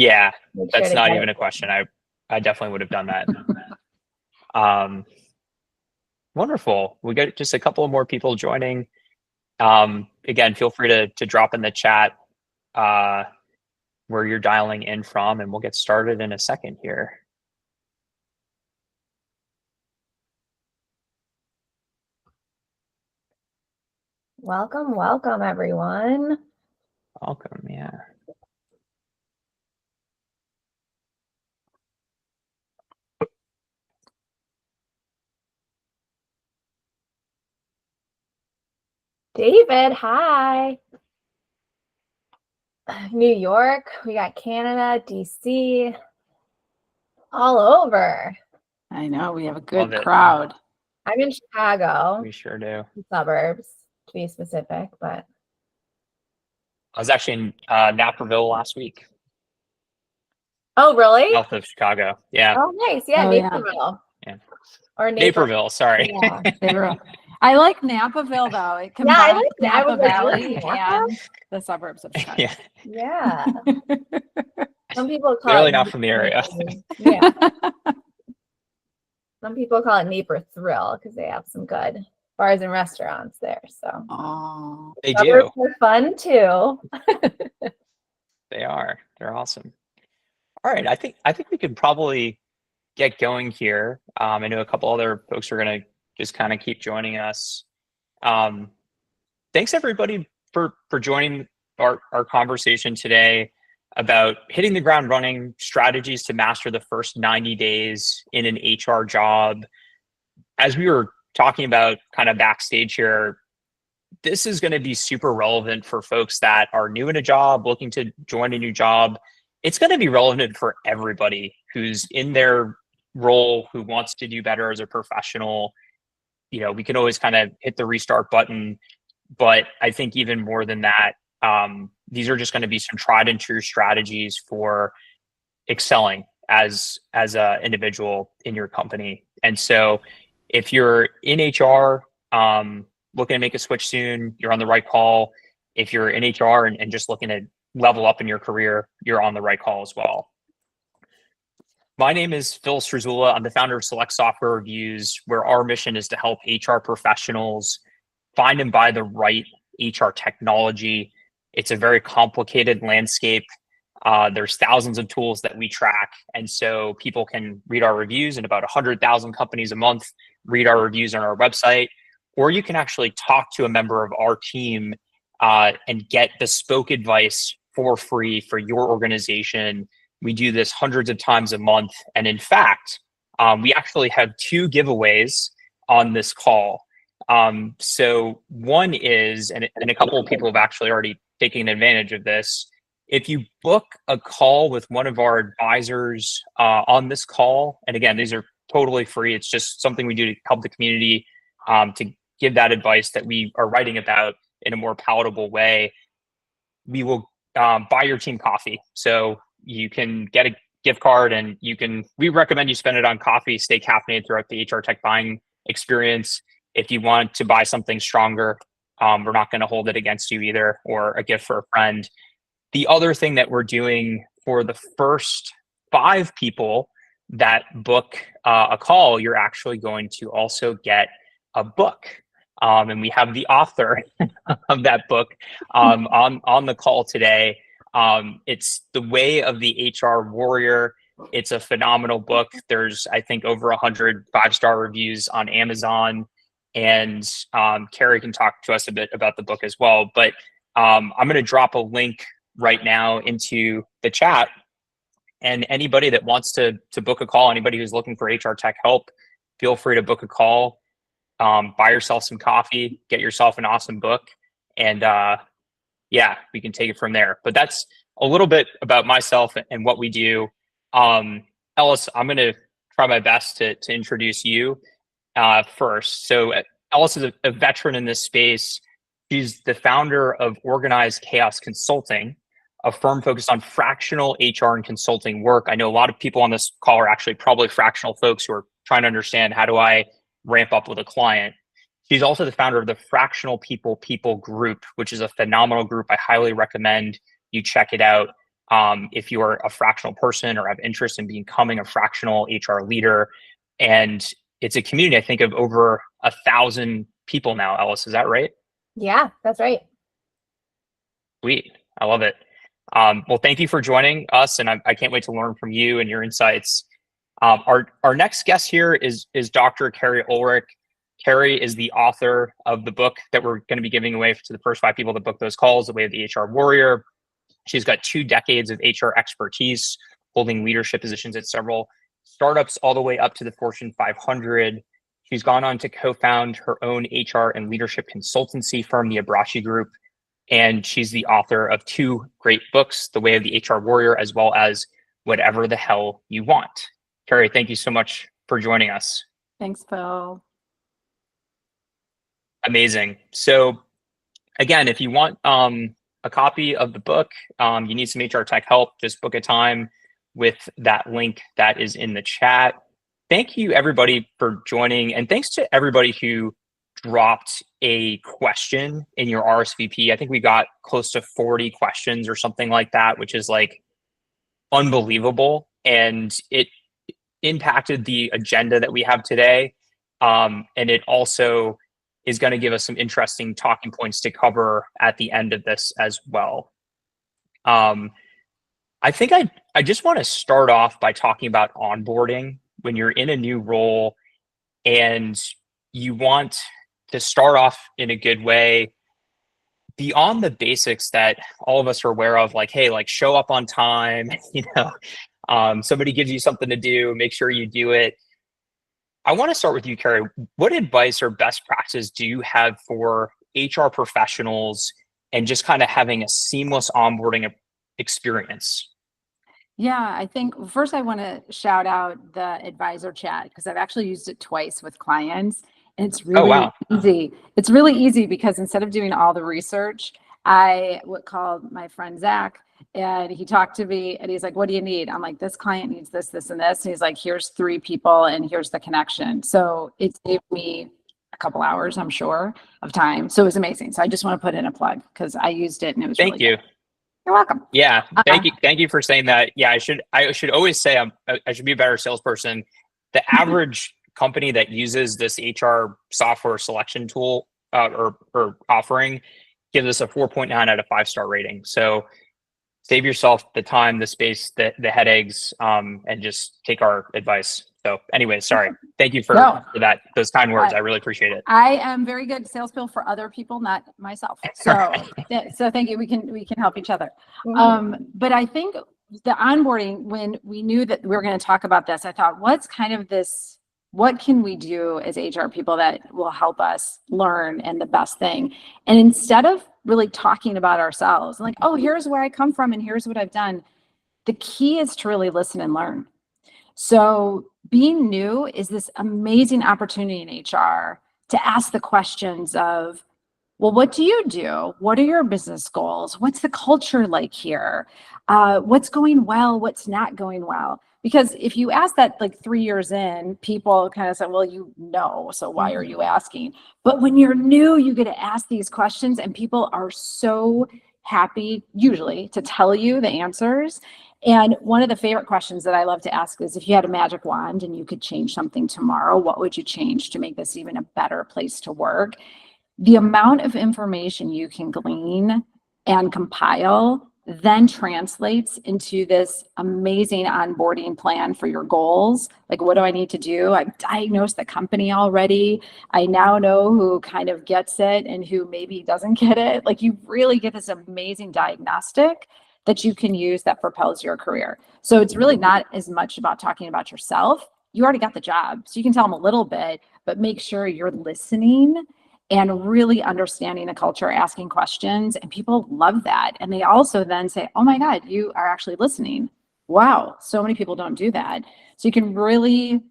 Yeah, Make sure that's to not get even it. a question. I definitely would have done that. Um, Wonderful. We got just a couple of more people joining. Again, feel free to drop in the chat uh, where you're dialing in from, and we'll get started in a second here. Welcome, welcome, everyone. Welcome, yeah. David, hi. New York, we got Canada, DC, all over. I know, we have a Love good it. crowd. I'm in Chicago, We sure do. suburbs to be specific, but I was actually in Naperville last week, oh, really? south of Chicago. Yeah, Oh, nice. Yeah, Oh, yeah. Naperville. Yeah. Or Naperville. Sorry. Yeah. I like Napaville though. It Yeah, I combines like. I Napa was like, Valley really, Napa? and the suburbs of Chicago. Yeah, Yeah. Some people call clearly it not from the area. Yeah. Some people call it Naper Thrill because they have some good bars and restaurants there. So Oh, They suburbs do. are fun too. They are. They're awesome. All right, I think we could probably get going here. I know a couple other folks are going to just kind of keep joining us. Thanks everybody for joining our conversation today about hitting the ground running, strategies to master the first 90 days in an HR job. As we were talking about kind of backstage here, this is going to be super relevant for folks that are new in a job, looking to join a new job. It's going to be relevant for everybody who's in their role, who wants to do better as a professional. You know, we can always kind of hit the restart button, but I think even more than that, these are just going to be some tried and true strategies for excelling as an individual in your company. And so if you're in HR, looking to make a switch soon, you're on the right call. If you're in HR and just looking to level up in your career, you're on the right call as well. My name is Phil Strazula. I'm the founder of Select Software Reviews, where our mission is to help HR professionals find and buy the right HR technology. It's a very complicated landscape. There's thousands of tools that we track. And so people can read our reviews, and about 100,000 companies a month read our reviews on our website. Or you can actually talk to a member of our team and get bespoke advice for free for your organization. We do this hundreds of times a month. And in fact, we actually have 2 giveaways on this call. So one is, and a couple of people have actually already taken advantage of this. If you book a call with one of our advisors on this call, and again, these are totally free. It's just something we do to help the community to give that advice that we are writing about in a more palatable way. We will buy your team coffee. So you can get a gift card, and we recommend you spend it on coffee, stay caffeinated throughout the HR Tech buying experience. If you want to buy something stronger, we're not going to hold it against you either, or a gift for a friend. The other thing that we're doing for the first 5 people that book a call, you're actually going to also get a book. And we have the author of that book on the call today. It's The Way of the HR Warrior. It's a phenomenal book. There's, I think, over 100 5-star reviews on Amazon. And Carrie can talk to us a bit about the book as well. But I'm going to drop a link right now into the chat. And anybody that wants to book a call, anybody who's looking for HR tech help, feel free to book a call. Buy yourself some coffee, get yourself an awesome book, and yeah, we can take it from there. But that's a little bit about myself and what we do. Ellis, I'm going to try my best to introduce you first. So Ellis is a veteran in this space. She's the founder of Organized Chaos Consulting, a firm focused on fractional HR and consulting work. I know a lot of people on this call are actually probably fractional folks who are trying to understand, how do I ramp up with a client? She's also the founder of the Fractional People group, which is a phenomenal group. I highly recommend you check it out. if you are a fractional person or have interest in becoming a fractional HR leader. And it's a community, I think, of over 1,000 people now. Ellis, is that right? Yeah, that's right. Sweet. I love it. Well, thank you for joining us, and I can't wait to learn from you and your insights. Our next guest here is Dr. Carrie Ulrich. Carrie is the author of the book that we're going to be giving away to the first 5 people that book those calls, The Way of the HR Warrior. She's got 2 decades of HR expertise, holding leadership positions at several startups all the way up to the Fortune 500. She's gone on to co-found her own HR and leadership consultancy firm, the Abrashi Group, and she's the author of 2 great books, The Way of the HR Warrior, as well as Whatever the Hell You Want. Carrie, thank you so much for joining us. Thanks, Phil. Amazing. So again, if you want a copy of the book, you need some HR tech help, just book a time with that link that is in the chat. Thank you, everybody, for joining. And thanks to everybody who dropped a question in your RSVP. I think we got close to 40 questions or something like that, which is like unbelievable. And it impacted the agenda that we have today. And it also is going to give us some interesting talking points to cover at the end of this as well. I think I just want to start off by talking about onboarding when you're in a new role and you want to start off in a good way beyond the basics that all of us are aware of, like, hey, like show up on time, somebody gives you something to do, make sure you do it. I want to start with you, Carrie. What advice or best practices do you have for HR professionals and just kind of having a seamless onboarding experience? Yeah, I think first I want to shout out the advisor chat because I've actually used it twice with clients. And it's really easy. It's really easy because instead of doing all the research, I would call my friend Zach and he talked to me and he's like, what do you need? I'm like, this client needs this, this, and this. And he's like, here's 3 people and here's the connection. So it saved me a couple hours, I'm sure, of time. So it was amazing. So I just want to put in a plug because I used it and it was Thank you. Good. You're welcome. Yeah, thank you. Thank you for saying that. Yeah, I should always say I should be a better salesperson. The average company that uses this HR software selection tool or offering gives us a 4.9 out of 5-star rating. So save yourself the time, the space, the headaches, and just take our advice. So anyway, sorry. Thank you for that, those kind words. I really appreciate it. I am very good salespeople for other people, not myself. So, so thank you. We can help each other. But I think the onboarding, when we knew that we were going to talk about this, I thought, what's kind of this, what can we do as HR people that will help us learn and the best thing? And instead of really talking about ourselves, like, oh, here's where I come from and here's what I've done, the key is to really listen and learn. So being new is this amazing opportunity in HR to ask the questions of, well, what do you do? What are your business goals? What's the culture like here? What's going well? What's not going well? Because if you ask that like 3 years in, people kind of say, well, you know, so why are you asking? But when you're new, you get to ask these questions and people are so happy, usually, to tell you the answers. And one of the favorite questions that I love to ask is, if you had a magic wand and you could change something tomorrow, what would you change to make this even a better place to work? The amount of information you can glean and compile then translates into this amazing onboarding plan for your goals. Like, what do I need to do? I've diagnosed the company already. I now know who kind of gets it and who maybe doesn't get it. Like, you really get this amazing diagnostic that you can use that propels your career. So it's really not as much about talking about yourself. You already got the job, so you can tell them a little bit, but make sure you're listening and really understanding the culture, asking questions, and people love that. And they also then say, oh my God, you are actually listening. Wow, so many people don't do that. So you can really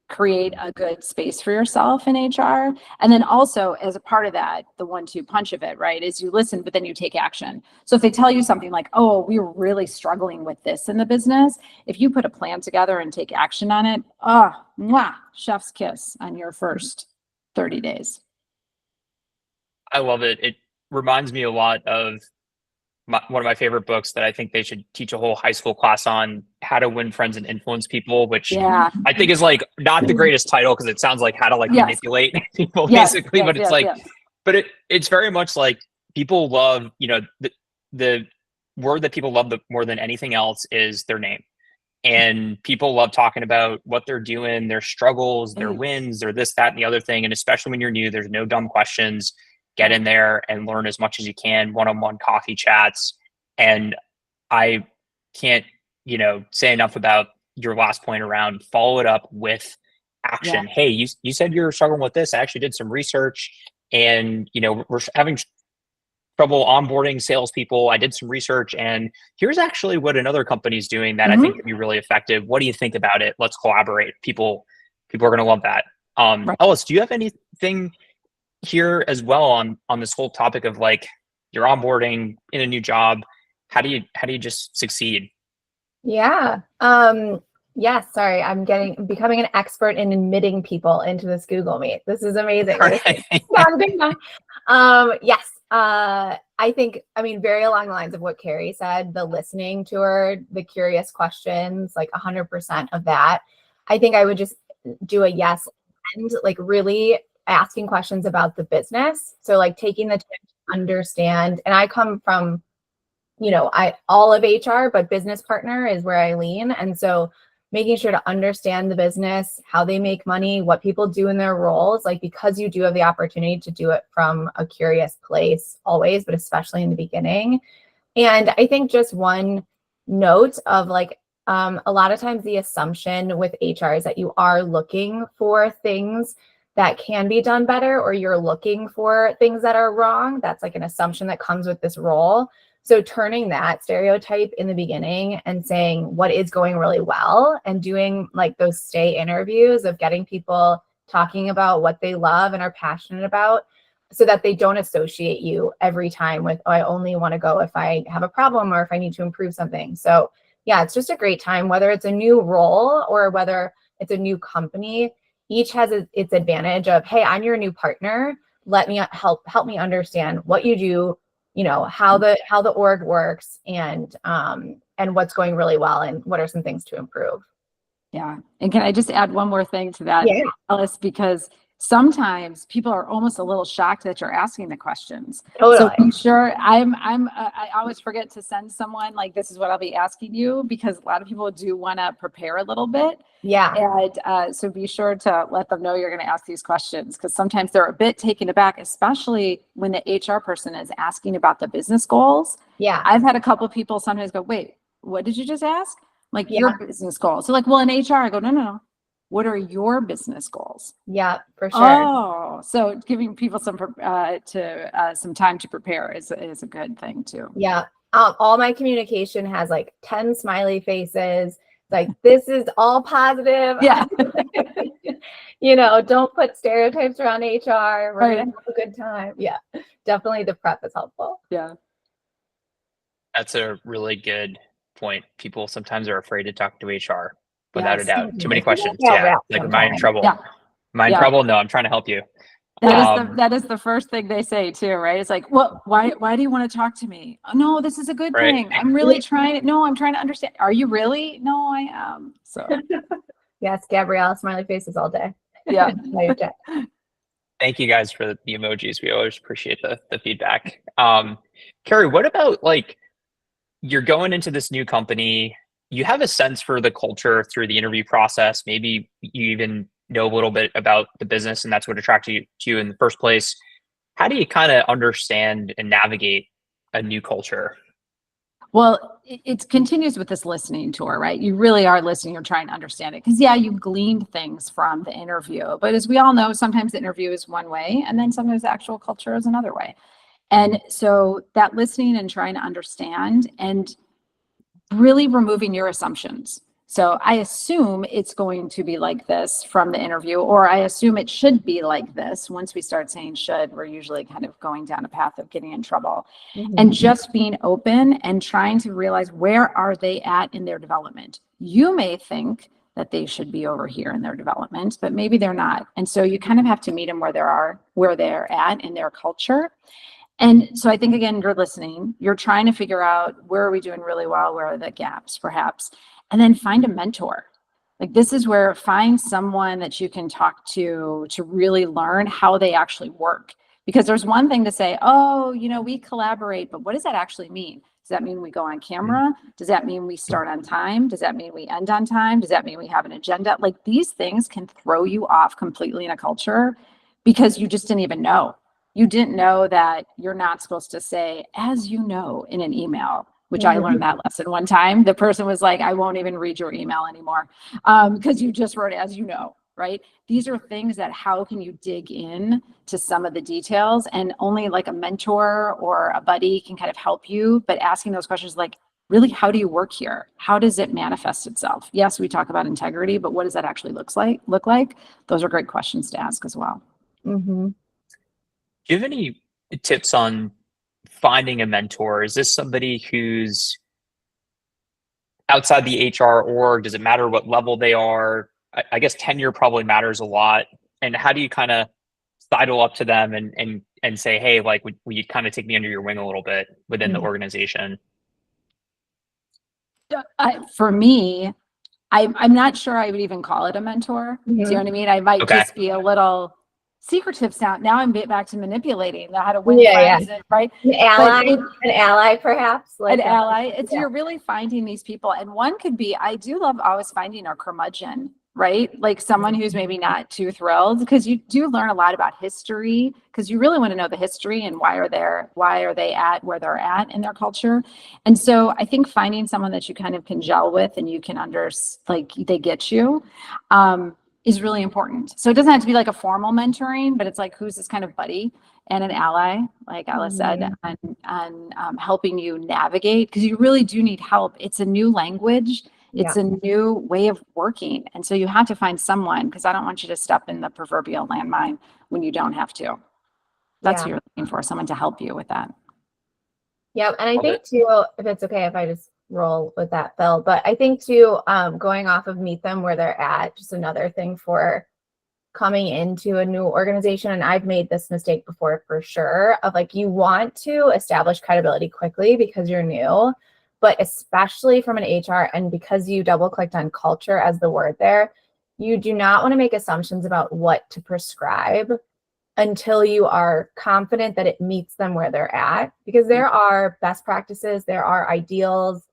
create a good space for yourself in HR. And then also, as a part of that, the 1-2 punch of it, right, is you listen, but then you take action. So if they tell you something like, oh, we were really struggling with this in the business, if you put a plan together and take action on it, chef's kiss on your first 30 days. I love it. It reminds me a lot of one of my favorite books that I think they should teach a whole high school class on, How to Win Friends and Influence People, which Yeah. I think is like not the greatest title because it sounds like how to like Yes. manipulate people Yes, basically, yes, but it's yes, like, yes. but it's very much like people love, the word that people love more than anything else is their name. And people love talking about what they're doing, their struggles, their wins, their this, that, and the other thing. And especially when you're new, there's no dumb questions. Get in there and learn as much as you can, one-on-one coffee chats. And I can't, say enough about your last point around follow it up with action. Yeah. Hey, you said you're struggling with this. I actually did some research and, we're having trouble onboarding salespeople. I did some research and here's actually what another company's doing that I think could be really effective. What do you think about it? Let's collaborate. People are going to love that. Right. Ellis, do you have anything here as well on this whole topic of like you're onboarding in a new job? How do you just succeed? Yeah. Yes, sorry. I'm becoming an expert in admitting people into this Google Meet. This is amazing. Right. Yes. I think, very along the lines of what Carrie said, the listening to her, the curious questions, like 100% of that. I think I would just do a yes and like really asking questions about the business. So like taking the time to understand, and I come from, all of HR, but business partner is where I lean. And so making sure to understand the business, how they make money, what people do in their roles, like because you do have the opportunity to do it from a curious place always, but especially in the beginning. And I think just one note of like, a lot of times the assumption with HR is that you are looking for things that can be done better, or you're looking for things that are wrong. That's like an assumption that comes with this role. So turning that stereotype in the beginning and saying what is going really well and doing like those stay interviews of getting people talking about what they love and are passionate about so that they don't associate you every time with, oh, I only want to go if I have a problem or if I need to improve something. So yeah, it's just a great time, whether it's a new role or whether it's a new company, each has its advantage of, hey, I'm your new partner. Let me help me understand what you do, how the org works and what's going really well and what are some things to improve. Yeah. And can I just add one more thing to that, Yeah. Alice, because sometimes people are almost a little shocked that you're asking the questions. Totally. So I'm sure I always forget to send someone like, this is what I'll be asking you, because a lot of people do want to prepare a little bit. Yeah. And so be sure to let them know you're going to ask these questions, because sometimes they're a bit taken aback, especially when the HR person is asking about the business goals. Yeah. I've had a couple of people sometimes go, wait, what did you just ask? Like your business goals. So like, well, in HR, I go, no. What are your business goals? Yeah, for sure. Oh, so giving people some time to prepare is a good thing too. Yeah. All my communication has like 10 smiley faces. Like, this is all positive. Yeah. Don't put stereotypes around HR. We're Right. going to have a good time. Yeah, definitely the prep is helpful. Yeah. That's a really good point. People sometimes are afraid to talk to HR. Without a Yes. doubt. Too many questions. Yeah. Yeah. Like, am I in trouble? Yeah. Am I in Yeah. trouble? No, I'm trying to help you. That is the first thing they say too, right? It's like, well, why do you want to talk to me? Oh, no, this is a good Right. thing. I'm really trying. No, I'm trying to understand. Are you really? No, I am. So Yes, Gabrielle, smiley faces all day. yeah. Thank you guys for the emojis. We always appreciate the feedback. Carrie, what about like you're going into this new company? You have a sense for the culture through the interview process. Maybe you even know a little bit about the business and that's what attracted you to you in the first place. How do you kind of understand and navigate a new culture? Well, it continues with this listening tour, right? You really are listening. You're trying to understand it because, yeah, you gleaned things from the interview. But as we all know, sometimes the interview is one way and then sometimes the actual culture is another way. And so that listening and trying to understand and really removing your assumptions. So I assume it's going to be like this from the interview, or I assume it should be like this. Once we start saying should, we're usually kind of going down a path of getting in trouble. Mm-hmm. And just being open and trying to realize where are they at in their development. You may think that they should be over here in their development, but maybe they're not. And so you kind of have to meet them where they're at in their culture. And so I think, again, you're listening, you're trying to figure out where are we doing really well, where are the gaps perhaps, and then find a mentor. Like this is where find someone that you can talk to really learn how they actually work. Because there's one thing to say, oh, we collaborate, but what does that actually mean? Does that mean we go on camera? Does that mean we start on time? Does that mean we end on time? Does that mean we have an agenda? Like these things can throw you off completely in a culture because you just didn't even know. You didn't know that you're not supposed to say, as you know, in an email, which I learned that lesson one time. The person was like, I won't even read your email anymore because you just wrote as you know, right? These are things that how can you dig in to some of the details, and only like a mentor or a buddy can kind of help you. But asking those questions like, really, how do you work here? How does it manifest itself? Yes, we talk about integrity, but what does that actually look like? Those are great questions to ask as well. Mm-hmm. Do you have any tips on finding a mentor? Is this somebody who's outside the HR org? Does it matter what level they are? I guess tenure probably matters a lot. And how do you kind of sidle up to them and say, hey, like, will you kind of take me under your wing a little bit within the organization? For me, I'm not sure I would even call it a mentor. Do you know what I mean? I might just be a little secretive sound. Now I'm back to manipulating how to win friends, right? An ally, perhaps. Like an ally. It's you're really finding these people, and one could be. I do love always finding a curmudgeon, right? Like someone who's maybe not too thrilled, because you do learn a lot about history, because you really want to know the history and why are they at where they're at in their culture. And so I think finding someone that you kind of can gel with and you can they get you. Is really important. So it doesn't have to be like a formal mentoring, but it's like, who's this kind of buddy and an ally, like Ella said, and helping you navigate, because you really do need help. It's a new language. It's a new way of working. And so you have to find someone, because I don't want you to step in the proverbial landmine when you don't have to. That's what you're looking for, someone to help you with that. Yeah. And I think too, if it's okay if I just roll with that, Phil, but I think too, going off of meet them where they're at, just another thing for coming into a new organization. And I've made this mistake before for sure, of like, you want to establish credibility quickly because you're new, but especially from an HR, and because you double clicked on culture as the word there, you do not want to make assumptions about what to prescribe until you are confident that it meets them where they're at, because there are best practices, there are ideals,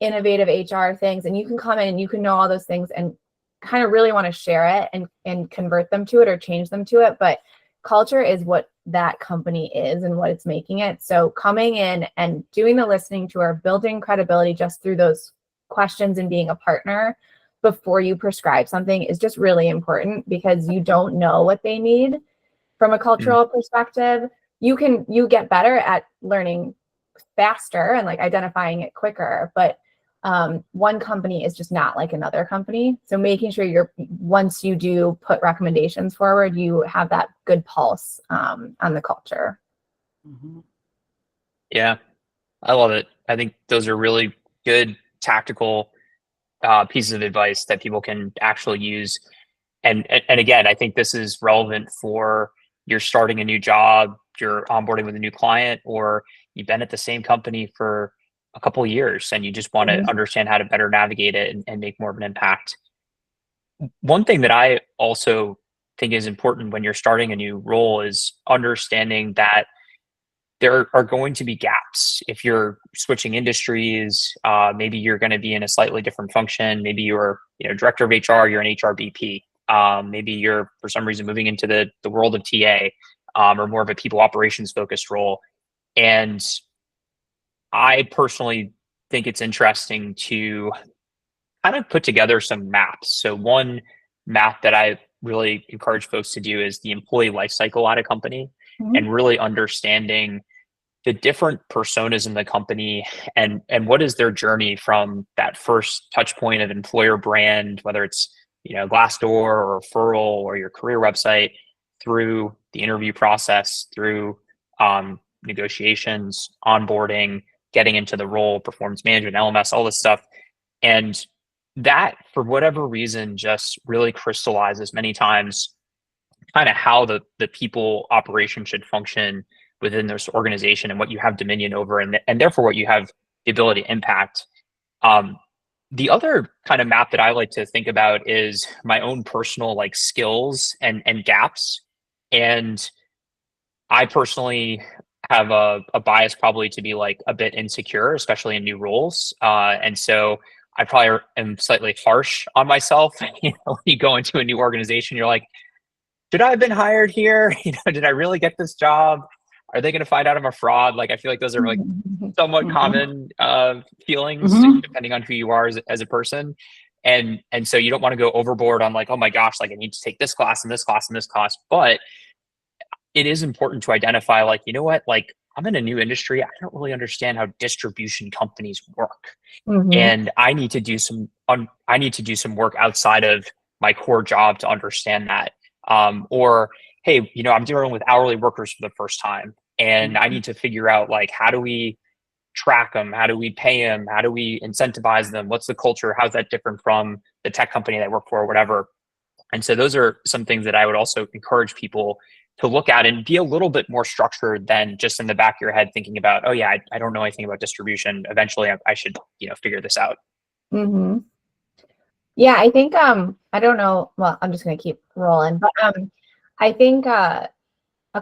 innovative HR things, and you can come in and you can know all those things and kind of really want to share it and convert them to it or change them to it. But culture is what that company is and what it's making it. So coming in and doing the listening tour, building credibility just through those questions and being a partner before you prescribe something is just really important, because you don't know what they need from a cultural perspective. You get better at learning faster and like identifying it quicker, but one company is just not like another company. So making sure once you do put recommendations forward, you have that good pulse on the culture. Yeah, I love it. I think those are really good tactical pieces of advice that people can actually use. And again, I think this is relevant for you're starting a new job, you're onboarding with a new client, or you've been at the same company for a couple of years and you just want to understand how to better navigate it and make more of an impact. One thing that I also think is important when you're starting a new role is understanding that there are going to be gaps. If you're switching industries, maybe you're going to be in a slightly different function. Maybe you're director of HR, you're an HR VP. Maybe you're, for some reason, moving into the world of TA, or more of a people operations focused role. And I personally think it's interesting to kind of put together some maps. So one map that I really encourage folks to do is the employee life cycle at a company, and really understanding the different personas in the company and what is their journey from that first touch point of employer brand, whether it's Glassdoor or referral or your career website, through the interview process, through negotiations, onboarding, getting into the role, performance management, LMS, all this stuff. And that, for whatever reason, just really crystallizes many times kind of how the people operation should function within this organization and what you have dominion over, and therefore what you have the ability to impact. The other kind of map that I like to think about is my own personal like skills and gaps. And I personally have a bias probably to be like a bit insecure, especially in new roles. And so I probably am slightly harsh on myself. You know, when you go into a new organization, you're like, should I have been hired here? You know, did I really get this job? Are they going to find out I'm a fraud? Like, I feel like those are like somewhat common feelings depending on who you are as a person. And so you don't want to go overboard on like, oh my gosh, like I need to take this class and this class and this class. But it is important to identify like, you know what, like I'm in a new industry. I don't really understand how distribution companies work. And I need to do some work outside of my core job to understand that. Or, hey, you know, I'm dealing with hourly workers for the first time, and I need to figure out like, how do we track them? How do we pay them? How do we incentivize them? What's the culture? How's that different from the tech company that I work for or whatever? And so those are some things that I would also encourage people to look at and be a little bit more structured than just in the back of your head thinking about, oh yeah, I don't know anything about distribution. Eventually I should, you know, figure this out. Yeah, I think, I don't know. Well, I'm just going to keep rolling, but I think a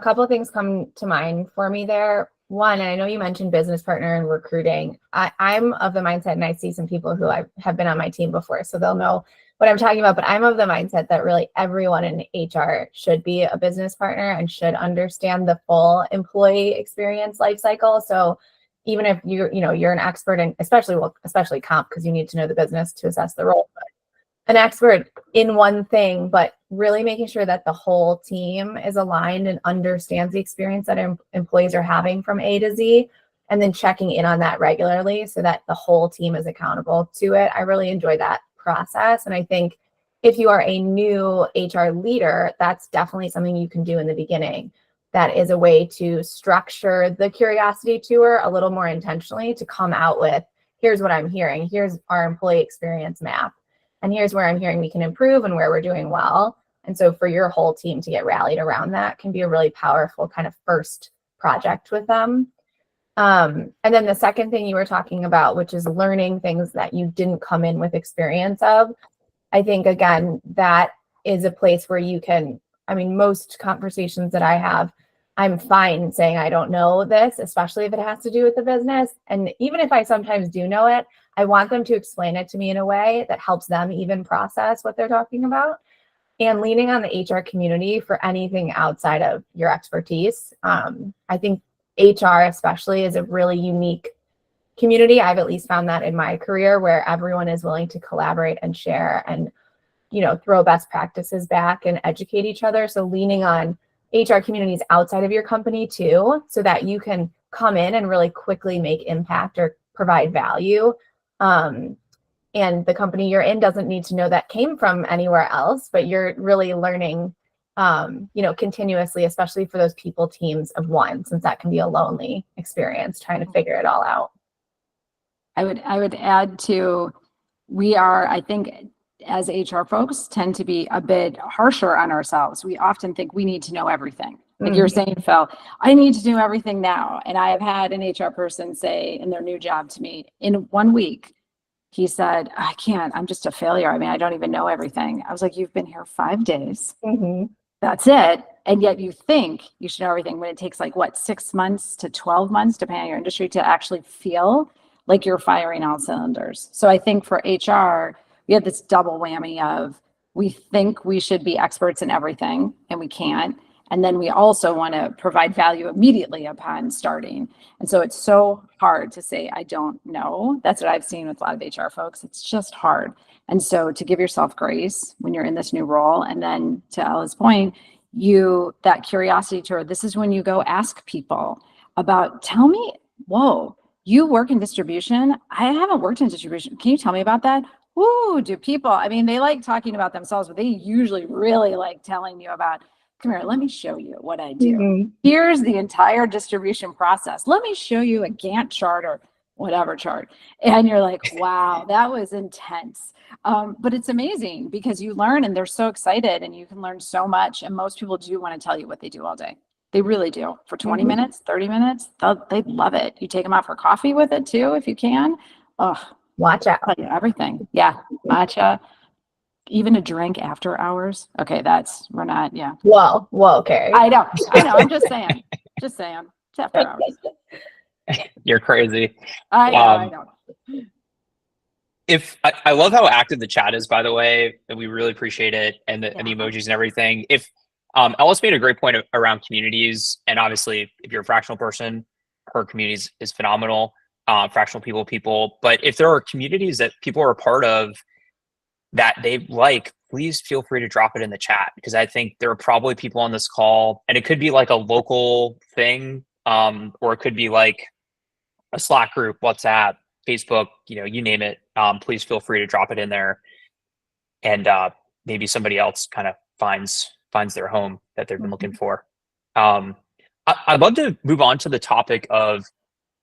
couple of things come to mind for me there. One, and I know you mentioned business partner and recruiting. I'm of the mindset, and I see some people who have been on my team before, so they'll know what I'm talking about, but I'm of the mindset that really everyone in HR should be a business partner and should understand the full employee experience life cycle. So even if you're an expert in, especially comp, because you need to know the business to assess the role, but an expert in one thing, but really making sure that the whole team is aligned and understands the experience that employees are having from A to Z, and then checking in on that regularly so that the whole team is accountable to it. I really enjoy that process. And I think if you are a new HR leader, that's definitely something you can do in the beginning. That is a way to structure the curiosity tour a little more intentionally, to come out with, here's what I'm hearing, here's our employee experience map, and here's where I'm hearing we can improve and where we're doing well. And so for your whole team to get rallied around that can be a really powerful kind of first project with them. And then the second thing you were talking about, which is learning things that you didn't come in with experience of. I think, again, that is a place where you can, I mean, most conversations that I have, I'm fine saying I don't know this, especially if it has to do with the business. And even if I sometimes do know it, I want them to explain it to me in a way that helps them even process what they're talking about. And leaning on the HR community for anything outside of your expertise. I think HR especially is a really unique community. I've at least found that in my career, where everyone is willing to collaborate and share and, you know, throw best practices back and educate each other. So leaning on HR communities outside of your company too, so that you can come in and really quickly make impact or provide value. And the company you're in doesn't need to know that came from anywhere else, but you're really learning, continuously, especially for those people teams of one, since that can be a lonely experience trying to figure it all out. I would add to, we are, I think, as HR folks tend to be a bit harsher on ourselves. We often think we need to know everything. Like you're saying, Phil, I need to do everything now. And I have had an HR person say in their new job to me, in 1 week, he said, I can't, I'm just a failure. I mean, I don't even know everything. I was like, you've been here 5 days. That's it. And yet you think you should know everything, when it takes like 6 months to 12 months, depending on your industry, to actually feel like you're firing all cylinders. So I think for HR, we have this double whammy of, we think we should be experts in everything and we can't. And then we also want to provide value immediately upon starting. And so it's so hard to say, I don't know. That's what I've seen with a lot of HR folks. It's just hard. And so to give yourself grace when you're in this new role, and then to Ella's point, that curiosity tour, this is when you go ask people about, tell me, whoa, you work in distribution? I haven't worked in distribution. Can you tell me about that? Ooh, do people, I mean, they like talking about themselves, but they usually really like telling you about, come here, let me show you what I do. Here's the entire distribution process. Let me show you a Gantt chart or whatever chart. And you're like, wow, that was intense. But it's amazing because you learn and they're so excited and you can learn so much. And most people do want to tell you what they do all day. They really do. For 20 Mhm. minutes, 30 minutes, they love it. You take them out for coffee with it too, if you can. Oh, Watch out. tell you everything. Yeah. Matcha, even a drink after hours. Okay. We're not, yeah. Whoa, Carrie. I know. I'm just saying. It's after hours. You're crazy. I Um, know. If I love how active the chat is, by the way, and we really appreciate it, and the Yeah. emojis and everything. If Ellis made a great point around communities, and obviously, if you're a fractional person, her communities is phenomenal. Fractional people, but if there are communities that people are a part of that they like, please feel free to drop it in the chat, because I think there are probably people on this call, and it could be like a local thing, or it could be like a Slack group, WhatsApp, Facebook, you name it. Please feel free to drop it in there, and maybe somebody else kind of finds their home that they've been looking for. I'd love to move on to the topic of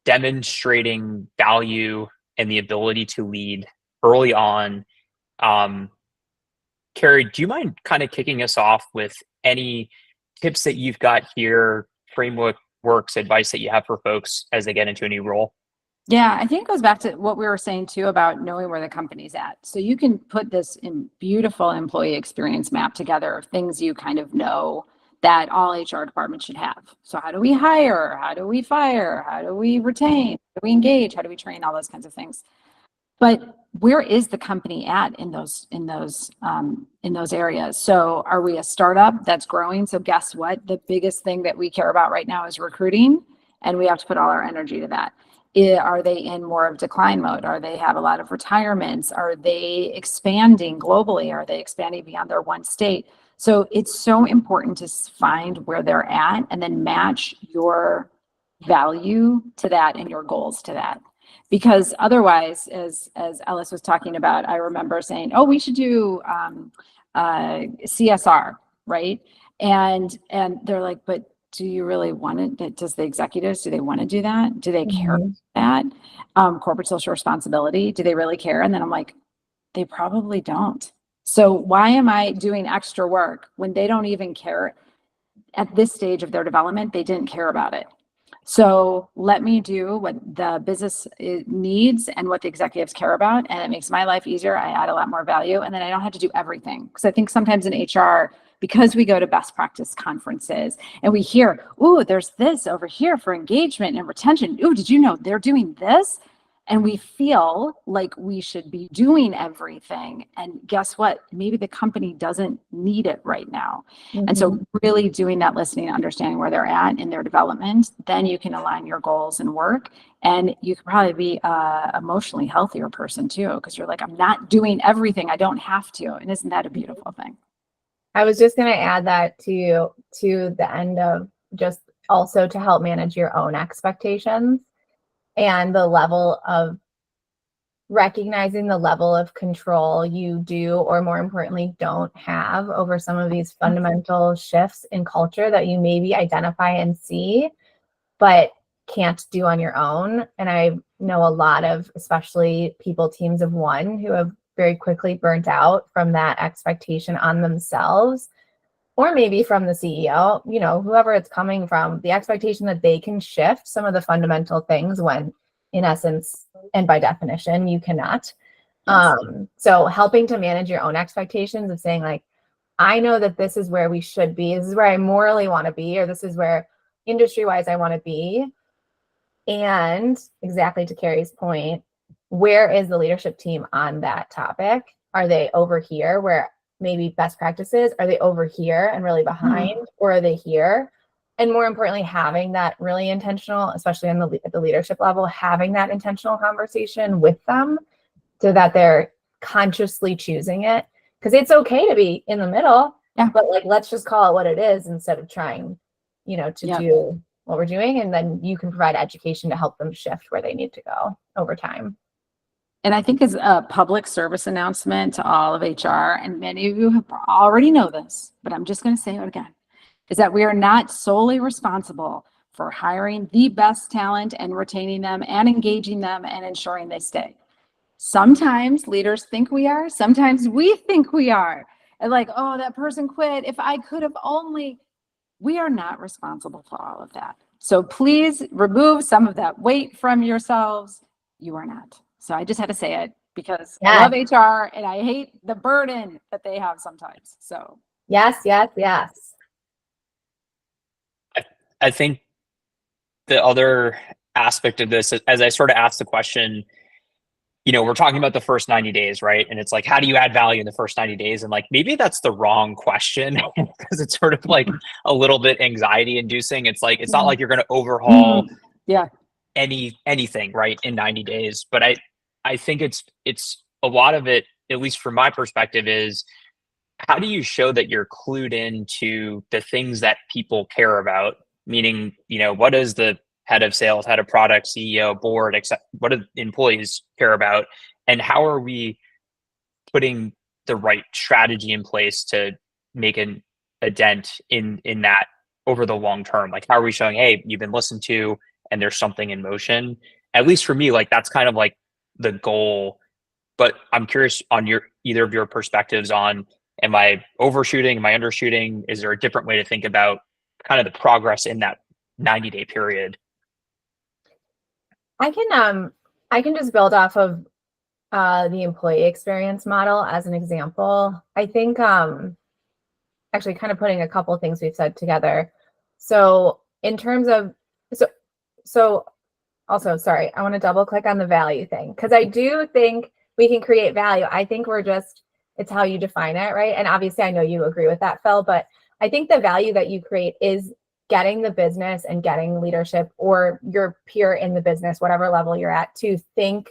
demonstrating value and the ability to lead early on. Carrie, do you mind kind of kicking us off with any tips that you've got here, framework, works, advice that you have for folks as they get into a new role? Yeah, I think it goes back to what we were saying too about knowing where the company's at. So you can put this in beautiful employee experience map together of things you kind of know that all HR departments should have. So how do we hire? How do we fire? How do we retain? How do we engage? How do we train? All those kinds of things. But where is the company at in those areas? So are we a startup that's growing? So guess what? The biggest thing that we care about right now is recruiting, and we have to put all our energy to that. Are they in more of decline mode? Are they have a lot of retirements? Are they expanding globally? Are they expanding beyond their one state? So it's so important to find where they're at and then match your value to that and your goals to that. Because otherwise, as Ellis was talking about, I remember saying, oh, we should do CSR, right? And they're like, but do you really want it? Does the executives, do they want to do that? Do they care about that? Corporate social responsibility, do they really care? And then I'm like, they probably don't. So why am I doing extra work when they don't even care? At this stage of their development, they didn't care about it. So let me do what the business needs and what the executives care about, and it makes my life easier. I add a lot more value, and then I don't have to do everything. Because I think sometimes in HR, because we go to best practice conferences and we hear, ooh, there's this over here for engagement and retention. Ooh, did you know they're doing this? And we feel like we should be doing everything. And guess what? Maybe the company doesn't need it right now. And so really doing that listening, understanding where they're at in their development, then you can align your goals and work. And you could probably be a emotionally healthier person too, because you're like, I'm not doing everything. I don't have to. And isn't that a beautiful thing? I was just going to add that to the end of just also to help manage your own expectations and the level of recognizing the level of control you do, or more importantly, don't have over some of these fundamental shifts in culture that you maybe identify and see, but can't do on your own. And I know a lot of, especially people teams of one, who have very quickly burnt out from that expectation on themselves, or maybe from the CEO, whoever it's coming from, the expectation that they can shift some of the fundamental things when in essence, and by definition, you cannot. Yes. So helping to manage your own expectations of saying like, I know that this is where we should be. This is where I morally want to be, or this is where industry-wise I want to be. And exactly to Carrie's point, where is the leadership team on that topic? Are they over here where maybe best practices? Are they over here and really behind, or are they here? And more importantly, having that really intentional, especially at the leadership level, having that intentional conversation with them so that they're consciously choosing it. Because it's okay to be in the middle, but like, let's just call it what it is instead of trying, to do what we're doing. And then you can provide education to help them shift where they need to go over time. And I think as a public service announcement to all of HR, and many of you have already know this, but I'm just going to say it again, is that we are not solely responsible for hiring the best talent and retaining them and engaging them and ensuring they stay. Sometimes leaders think we are, sometimes we think we are. And like, oh, that person quit. If I could have only, We are not responsible for all of that. So please remove some of that weight from yourselves. You are not. So I just had to say it because I love HR and I hate the burden that they have sometimes. So yes. I think the other aspect of this, as I sort of asked the question, we're talking about the first 90 days, right? And it's like, how do you add value in the first 90 days? And like, maybe that's the wrong question because it's sort of like a little bit anxiety inducing. It's like, it's not like you're going to overhaul anything, right, in 90 days. But I think it's a lot of it, at least from my perspective, is how do you show that you're clued into the things that people care about? Meaning, what does the head of sales, head of product, CEO, board, etc., what do employees care about? And how are we putting the right strategy in place to make a dent in that over the long term? Like, how are we showing, hey, you've been listened to and there's something in motion? At least for me, like, that's kind of like the goal. But I'm curious on either of your perspectives on, am I overshooting? Am I undershooting? Is there a different way to think about kind of the progress in that 90-day period? I can just build off of the employee experience model as an example. I think actually kind of putting a couple of things we've said together. So in terms of so also, sorry, I want to double click on the value thing, because I do think we can create value. I think it's how you define it, right? And obviously I know you agree with that, Phil, but I think the value that you create is getting the business and getting leadership or your peer in the business, whatever level you're at, to think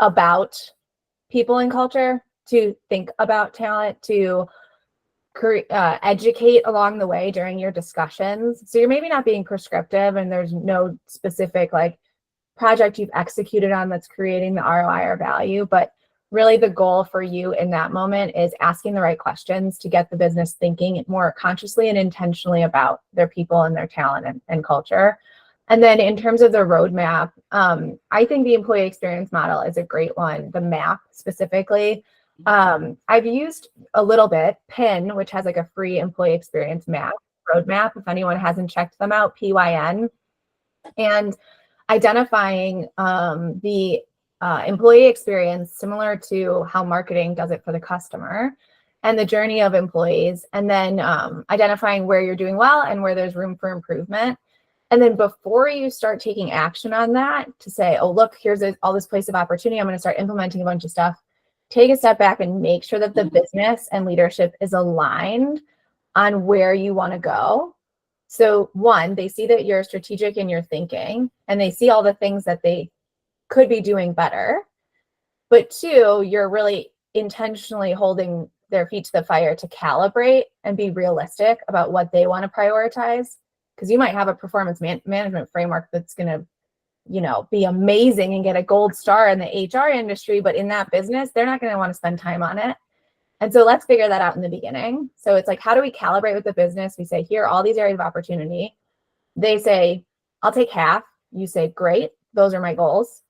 about people and culture, to think about talent, to educate along the way during your discussions. So you're maybe not being prescriptive and there's no specific like project you've executed on that's creating the ROI or value, but really the goal for you in that moment is asking the right questions to get the business thinking more consciously and intentionally about their people and their talent and culture. And then in terms of the roadmap, I think the employee experience model is a great one. The map specifically, I've used a little bit PIN, which has like a free employee experience map roadmap. If anyone hasn't checked them out, PYN, and identifying the employee experience similar to how marketing does it for the customer and the journey of employees, and then identifying where you're doing well and where there's room for improvement. And then before you start taking action on that, to say, oh, look, here's all this place of opportunity, I'm going to start implementing a bunch of stuff. Take a step back and make sure that the business and leadership is aligned on where you want to go. So one, they see that you're strategic in your thinking and they see all the things that they could be doing better. But two, you're really intentionally holding their feet to the fire to calibrate and be realistic about what they want to prioritize. Because you might have a performance management framework that's going to, be amazing and get a gold star in the HR industry, but in that business, they're not going to want to spend time on it. And so let's figure that out in the beginning. So it's like, how do we calibrate with the business? We say, here are all these areas of opportunity. They say, I'll take half. You say, great, those are my goals.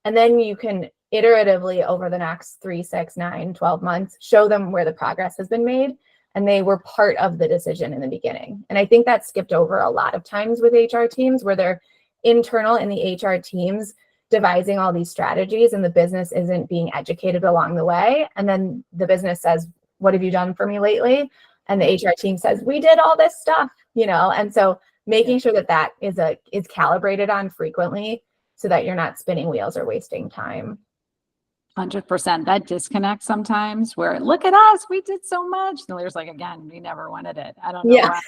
And then you can iteratively over the next 3, 6, 9, 12 months, show them where the progress has been made. And they were part of the decision in the beginning. And I think that's skipped over a lot of times with HR teams where they're internal in the HR teams devising all these strategies and the business isn't being educated along the way. And then the business says, what have you done for me lately? And the HR team says, we did all this stuff, and so making sure that is calibrated on frequently so that you're not spinning wheels or wasting time. 100%. That disconnect sometimes where, look at us, we did so much. And the leader's like, again, we never wanted it. I don't know why.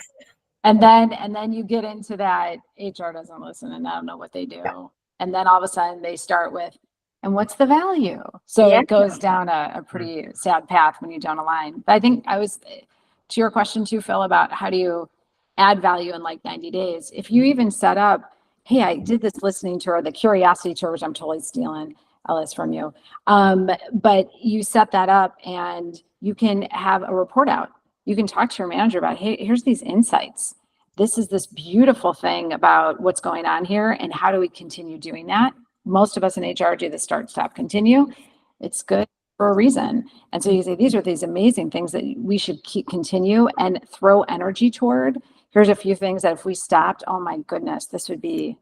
And then you get into that HR doesn't listen and I don't know what they do. Yeah. And then all of a sudden they start with, and what's the value? So it goes down a pretty sad path when you don't align. But I think to your question too, Phil, about how do you add value in like 90 days? If you even set up, hey, I did this listening tour, the curiosity tour, which I'm totally stealing, Ellis, from you. But you set that up and you can have a report out. You can talk to your manager about, hey, here's these insights. This is this beautiful thing about what's going on here. And how do we continue doing that? Most of us in HR do the start, stop, continue. It's good for a reason. And so you say, these are these amazing things that we should continue and throw energy toward here's a few things that if we stopped, oh my goodness, this would be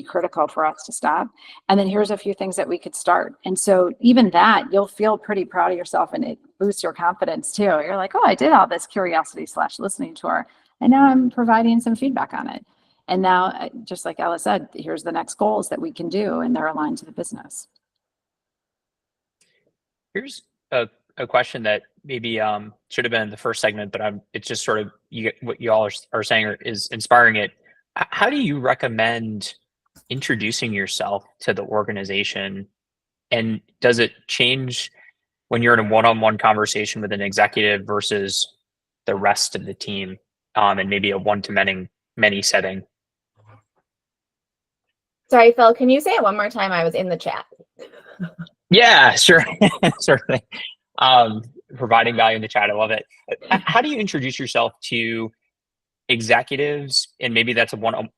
critical for us to stop. And then here's a few things that we could start. And so even that, you'll feel pretty proud of yourself, and it boosts your confidence too. You're like, oh, I did all this curiosity/listening tour, and now I'm providing some feedback on it. And now, just like Ella said, here's the next goals that we can do, and they're aligned to the business. Here's a question that maybe should have been in the first segment, but it's just sort of what you all are saying is inspiring it. How do you recommend introducing yourself to the organization? And does it change when you're in a one-on-one conversation with an executive versus the rest of the team, and maybe a one-to-many setting? Sorry, Phil, can you say it one more time? I was in the chat. Yeah, sure. Certainly. Providing value in the chat. I love it. How do you introduce yourself to executives? And maybe that's a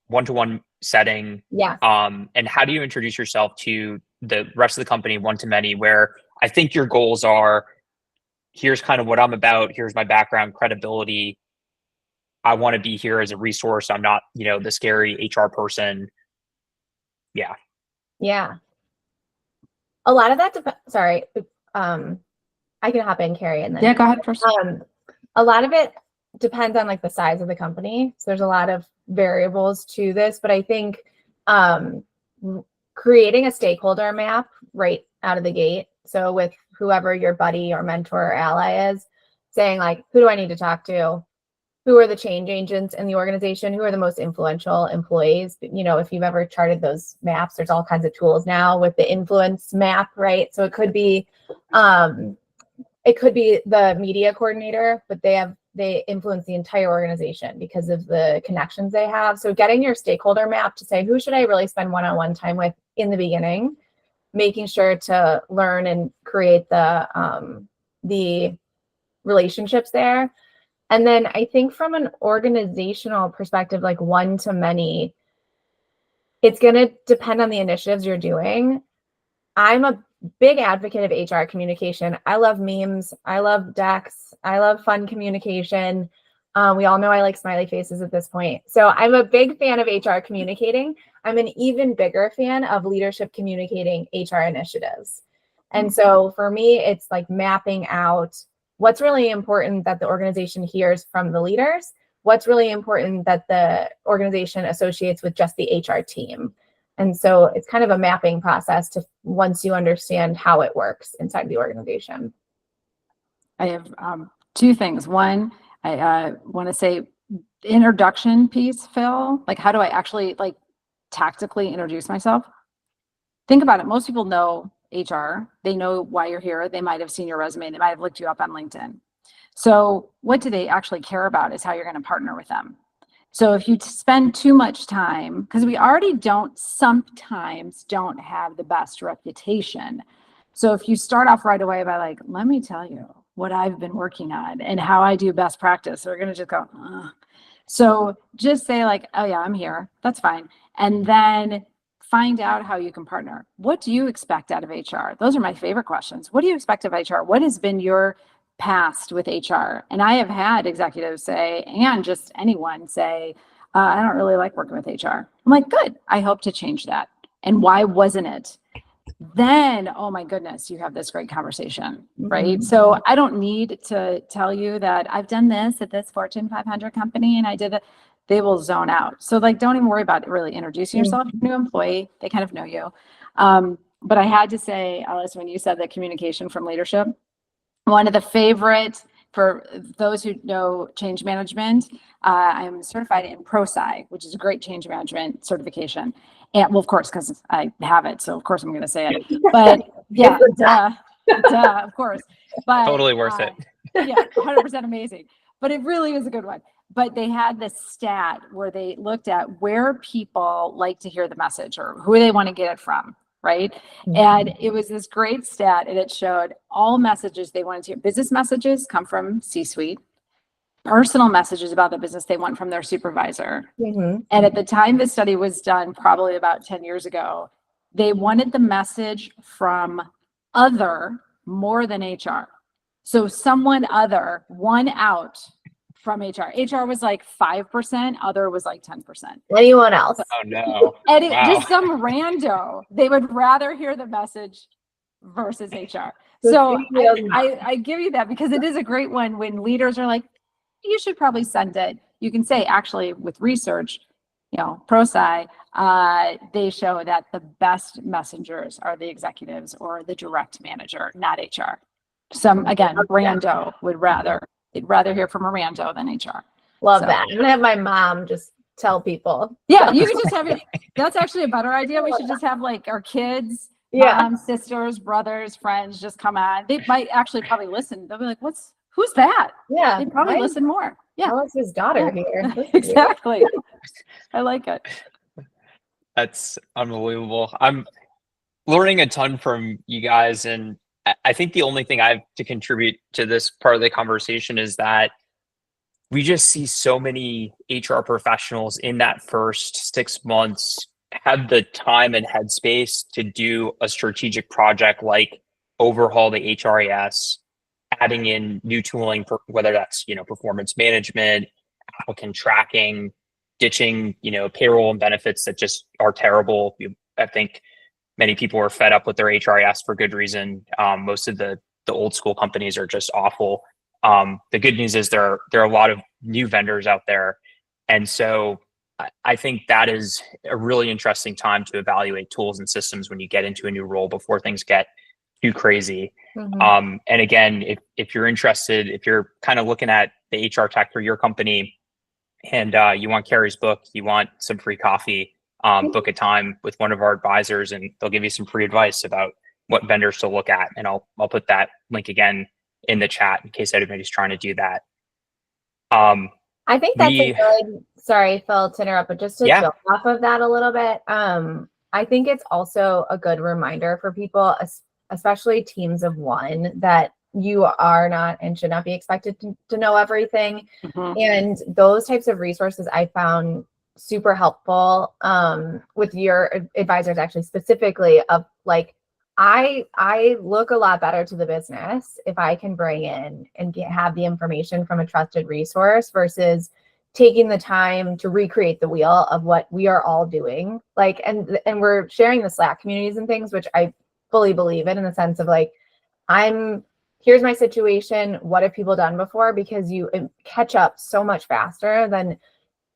one-to-one setting. Yeah. And how do you introduce yourself to the rest of the company one-to-many, where I think your goals are, here's kind of what I'm about, here's my background, credibility. I want to be here as a resource. I'm not, the scary HR person. Yeah. Yeah. A lot of that sorry. I can hop in, Carrie, and then Yeah, go ahead first. A lot of it depends on like the size of the company. So there's a lot of variables to this, but I think creating a stakeholder map right out of the gate. So with whoever your buddy or mentor or ally is, saying like, who do I need to talk to? Who are the change agents in the organization? Who are the most influential employees? If you've ever charted those maps, there's all kinds of tools now with the influence map, right? So it could be the media coordinator, but they influence the entire organization because of the connections they have. So getting your stakeholder map to say, who should I really spend one-on-one time with in the beginning, making sure to learn and create the relationships there. And then I think from an organizational perspective, like one-to-many, it's going to depend on the initiatives you're doing. I'm a big advocate of HR communication. I love memes. I love decks. I love fun communication. We all know I like smiley faces at this point. So I'm a big fan of HR communicating. I'm an even bigger fan of leadership communicating HR initiatives. And so for me, it's like mapping out what's really important that the organization hears from the leaders, what's really important that the organization associates with just the HR team. And so it's kind of a mapping process to once you understand how it works inside the organization. I have two things. One, I want to say introduction piece, Phil. Like, how do I actually tactically introduce myself? Think about it. Most people know HR. They know why you're here. They might have seen your resume. They might have looked you up on LinkedIn. So what do they actually care about is how you're going to partner with them. So if you spend too much time, because we already sometimes don't have the best reputation. So if you start off right away by like, let me tell you what I've been working on and how I do best practice, they're going to just go, ugh. So just say like, oh yeah, I'm here. That's fine. And then find out how you can partner. What do you expect out of HR? Those are my favorite questions. What do you expect of HR? What has been your past with HR? And I have had executives say, and just anyone say, I don't really like working with HR. I'm like, good. I hope to change that. And why wasn't it? Then, oh my goodness, you have this great conversation, right? Mm-hmm. So I don't need to tell you that I've done this at this Fortune 500 company and I did it. They will zone out. So don't even worry about really introducing yourself to a new employee. They kind of know you. But I had to say, Alice, when you said that communication from leadership, one of the favorite, for those who know change management, I'm certified in ProSci, which is a great change management certification. And well, of course, because I have it. So of course I'm going to say it, but yeah, duh, of course. But totally worth it. Yeah, 100% amazing. But it really is a good one. But they had this stat where they looked at where people like to hear the message or who they want to get it from, right? Mm-hmm. And it was this great stat, and it showed all messages they wanted to hear. Business messages come from C-suite. Personal messages about the business they want from their supervisor. Mm-hmm. And at the time this study was done, probably about 10 years ago, they wanted the message from other more than HR. So someone other, one out from HR. HR was like 5%, other was like 10%. Anyone else? Oh no. And it, Wow. just some rando, they would rather hear the message versus HR. So I give you that because it is a great one when leaders are like, you should probably send it. You can say, actually, with research, ProSci, they show that the best messengers are the executives or the direct manager, not HR. Again, rando they'd rather hear from a rando than HR. Love that. I'm gonna have my mom just tell people. Yeah, you can just have it. That's actually a better idea. We should just have like our kids, moms, sisters, brothers, friends just come on. They might actually probably listen. They'll be like, who's that? Yeah. They'd probably listen more. Yeah. Alex's daughter here. Exactly. I like it. That's unbelievable. I'm learning a ton from you guys, and I think the only thing I have to contribute to this part of the conversation is that we just see so many HR professionals in that first 6 months have the time and headspace to do a strategic project like overhaul the HRIS, adding in new tooling, for whether that's, performance management, applicant tracking, ditching, payroll and benefits that just are terrible. I think many people are fed up with their HRIS for good reason. Most of the old school companies are just awful. The good news is there are a lot of new vendors out there. And so I think that is a really interesting time to evaluate tools and systems when you get into a new role before things get too crazy. Mm-hmm. And again, if you're interested, if you're kind of looking at the HR tech for your company and you want Carrie's book, you want some free coffee, book a time with one of our advisors and they'll give you some free advice about what vendors to look at. And I'll put that link again in the chat in case anybody's trying to do that. I think that's a good, sorry, Phil, to interrupt, but just to build off of that a little bit, I think it's also a good reminder for people, especially teams of one, that you are not and should not be expected to know everything. Mm-hmm. And those types of resources I found super helpful with your advisors, actually, specifically of like, I look a lot better to the business if I can bring in and have the information from a trusted resource versus taking the time to recreate the wheel of what we are all doing. Like, and we're sharing the Slack communities and things, which I fully believe in the sense of like, here's my situation. What have people done before? Because you catch up so much faster than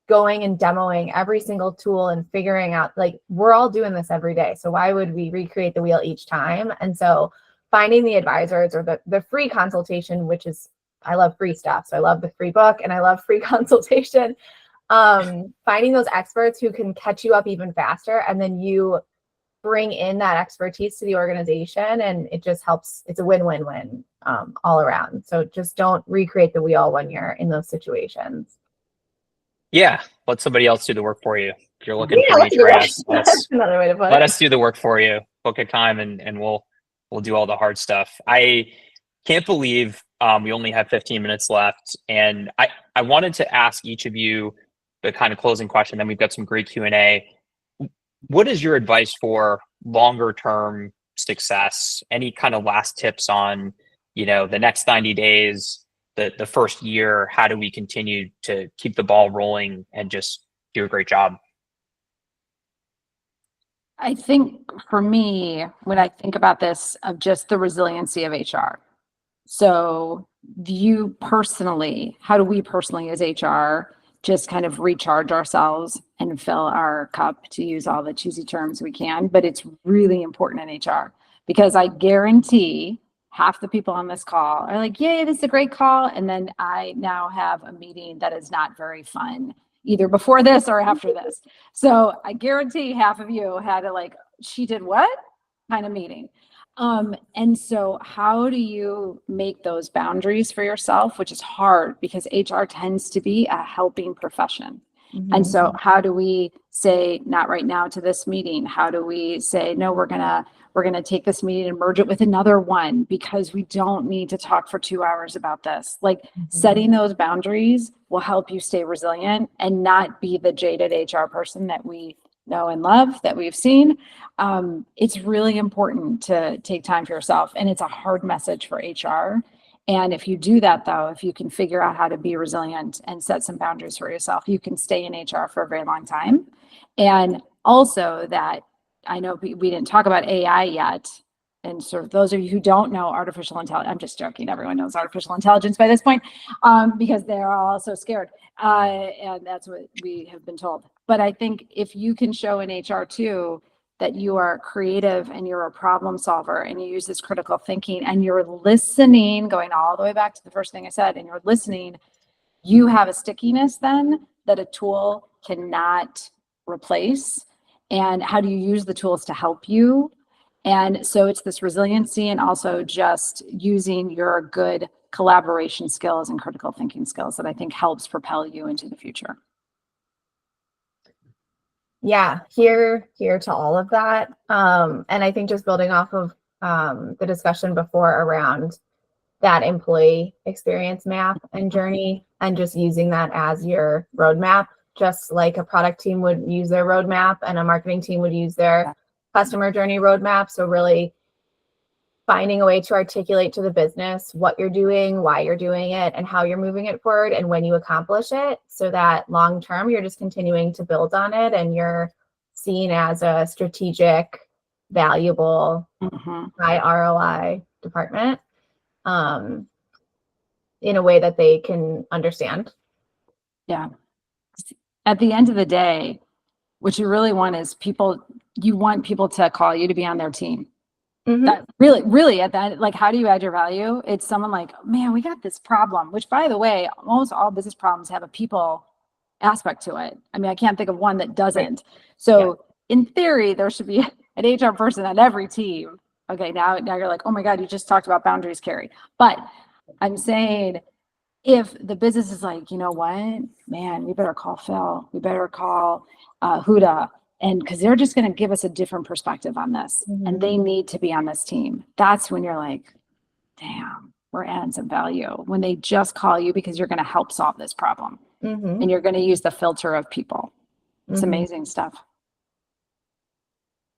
going and demoing every single tool and figuring out, like, we're all doing this every day. So why would we recreate the wheel each time? And so finding the advisors or the free consultation, which is, I love free stuff. So I love the free book and I love free consultation. Finding those experts who can catch you up even faster. And then you bring in that expertise to the organization and it just helps. It's a win-win-win all around. So just don't recreate the wheel when you're in those situations. Yeah, let somebody else do the work for you. If you're looking for HRIS, that's another way to put it. Let us do the work for you. Book a time and we'll do all the hard stuff. I can't believe we only have 15 minutes left. And I wanted to ask each of you the kind of closing question, then we've got some great Q&A. What is your advice for longer term success? Any kind of last tips on, the next 90 days, the first year? How do we continue to keep the ball rolling and just do a great job? I think for me, when I think about this, of just the resiliency of HR. So you personally, how do we personally as HR just kind of recharge ourselves and fill our cup, to use all the cheesy terms we can? But it's really important in HR because I guarantee half the people on this call are like, yay, this is a great call. And then I now have a meeting that is not very fun, either before this or after this. So I guarantee half of you had a like, she did what kind of meeting. And so how do you make those boundaries for yourself, which is hard because HR tends to be a helping profession. Mm-hmm. And so how do we say not right now to this meeting? How do we say, no, we're going to take this meeting and merge it with another one because we don't need to talk for 2 hours about this. Like setting those boundaries will help you stay resilient and not be the jaded HR person that we know and love, that we've seen. It's really important to take time for yourself. And it's a hard message for HR. And if you do that, though, if you can figure out how to be resilient and set some boundaries for yourself, you can stay in HR for a very long time. And also that I know we didn't talk about AI yet. And sort of those of you who don't know artificial intelligence, I'm just joking. Everyone knows artificial intelligence by this point, because they're all so scared. And that's what we have been told. But I think if you can show in HR too, that you are creative and you're a problem solver and you use this critical thinking and you're listening, going all the way back to the first thing I said, and you're listening, you have a stickiness then that a tool cannot replace. And how do you use the tools to help you? And so it's this resiliency and also just using your good collaboration skills and critical thinking skills that I think helps propel you into the future. Yeah, here to all of that. And I think just building off of the discussion before around that employee experience map and journey, and just using that as your roadmap, just like a product team would use their roadmap and a marketing team would use their customer journey roadmap. So really finding a way to articulate to the business what you're doing, why you're doing it, and how you're moving it forward, and when you accomplish it, so that long term you're just continuing to build on it and you're seen as a strategic, valuable, high ROI department in a way that they can understand. Yeah. At the end of the day, what you really want is you want people to call you to be on their team. That really at that, like, how do you add your value? It's someone like, man, we got this problem, which by the way, almost all business problems have a people aspect to it. I mean, I can't think of one that doesn't. Right. So in theory, there should be an HR person on every team. Okay. Now you're like, oh my God, you just talked about boundaries, Carrie. But I'm saying if the business is like, you know what, man, we better call Phil, we better call Huda, and because they're just going to give us a different perspective on this, and they need to be on this team. That's when you're like, damn, we're adding some value. When they just call you because you're going to help solve this problem, and you're going to use the filter of people. It's amazing stuff.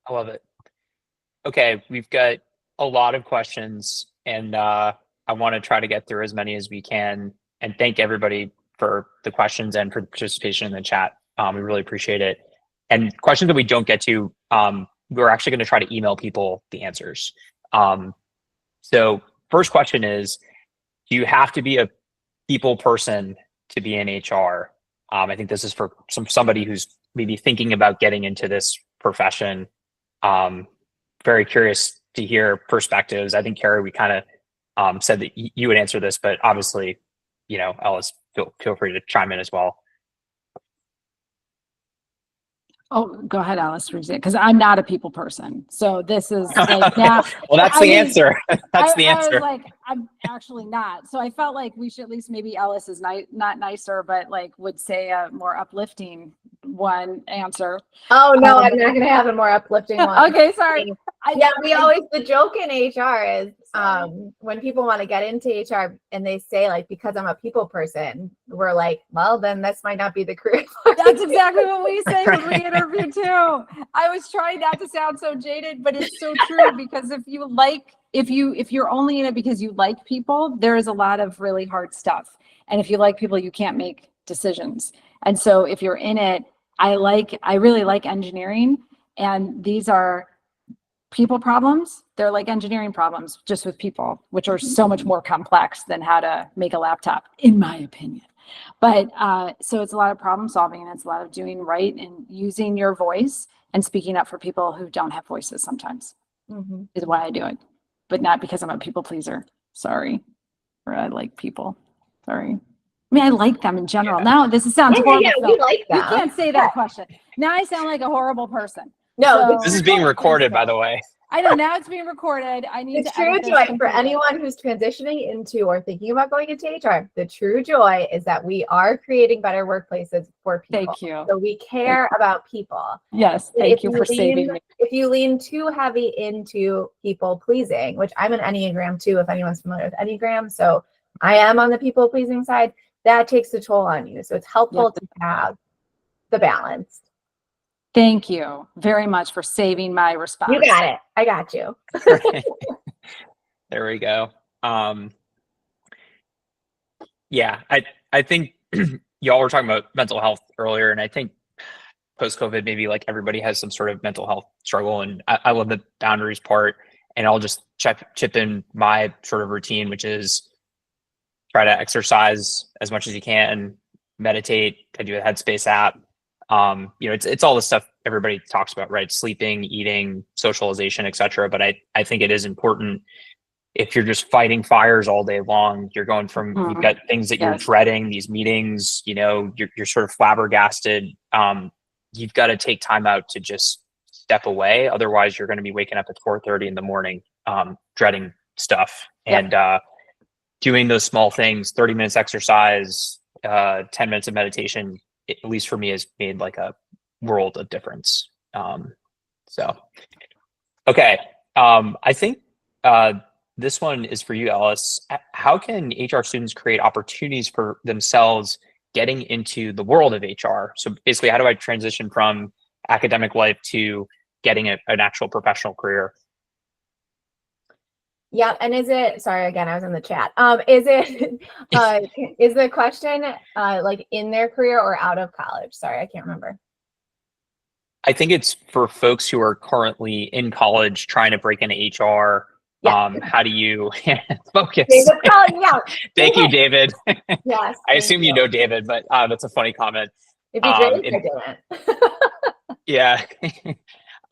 I love it. Okay, we've got a lot of questions, and I want to try to get through as many as we can. And thank everybody for the questions and for participation in the chat. We really appreciate it. And questions that we don't get to, we're actually going to try to email people the answers. So first question is, do you have to be a people person to be in HR? I think this is for somebody who's maybe thinking about getting into this profession. Very curious to hear perspectives. I think, Carrie, we kind of said that you would answer this, but obviously, you know, Ellis, feel free to chime in as well. Oh, go ahead, Alice, because I'm not a people person. So this is like, yeah. Well, that's the answer. That's the answer. I was like, I'm actually not. So I felt like we should at least, maybe Ellis is not nicer, but like would say a more uplifting one answer. Oh no, I'm not going to have a more uplifting one. Okay, sorry. The joke in HR is when people want to get into HR and they say like, because I'm a people person, we're like, well, then this might not be the career. That's exactly what we say when we interview too. I was trying not to sound so jaded, but it's so true, because if you're only in it because you like people, there is a lot of really hard stuff. And if you like people, you can't make decisions. And so if you're in it, I really like engineering, and these are people problems. They're like engineering problems, just with people, which are so much more complex than how to make a laptop, in my opinion. But so it's a lot of problem solving, and it's a lot of doing right and using your voice and speaking up for people who don't have voices sometimes is why I do it, but not because I'm a people pleaser. Sorry. Or I like people. Sorry. I mean, I like them in general. Yeah. Now, this sounds horrible. Yeah, we like them. You can't say that question. Now I sound like a horrible person. No, this is being recorded, by the way. I know, now it's being recorded. I need the true joy for anyone who's transitioning into or thinking about going into HR. The true joy is that we are creating better workplaces for people. Thank you. So we care about people. Yes, thank you for saving me. If you lean too heavy into people pleasing, which I'm an Enneagram too, if anyone's familiar with Enneagram, so I am on the people pleasing side, that takes a toll on you. So it's helpful to have the balance. Thank you very much for saving my response. You got it. I got you. There we go. Yeah, I think y'all were talking about mental health earlier, and I think post-COVID, maybe like everybody has some sort of mental health struggle, and I love the boundaries part. And I'll just chip in my sort of routine, which is try to exercise as much as you can, meditate. I do a Headspace app. It's all the stuff everybody talks about, right? Sleeping, eating, socialization, etc. But I think it is important. If you're just fighting fires all day long, you're going from you've got things that you're Yes. dreading, these meetings, you're sort of flabbergasted. You've got to take time out to just step away. Otherwise, you're going to be waking up at 4:30 in the morning, dreading stuff. Yep. And doing those small things, 30 minutes exercise, 10 minutes of meditation, at least for me, has made like a world of difference. Okay. I think this one is for you, Ellis. How can HR students create opportunities for themselves getting into the world of HR? So basically, how do I transition from academic life to getting an actual professional career? Yeah, and sorry, again, I was in the chat. Is the question like in their career or out of college? Sorry, I can't remember. I think it's for folks who are currently in college trying to break into HR. Yeah. How do you focus? David's calling me out. Thank you, David. Yes. I assume you know David, but that's a funny comment. It'd be great if I didn't. Yeah.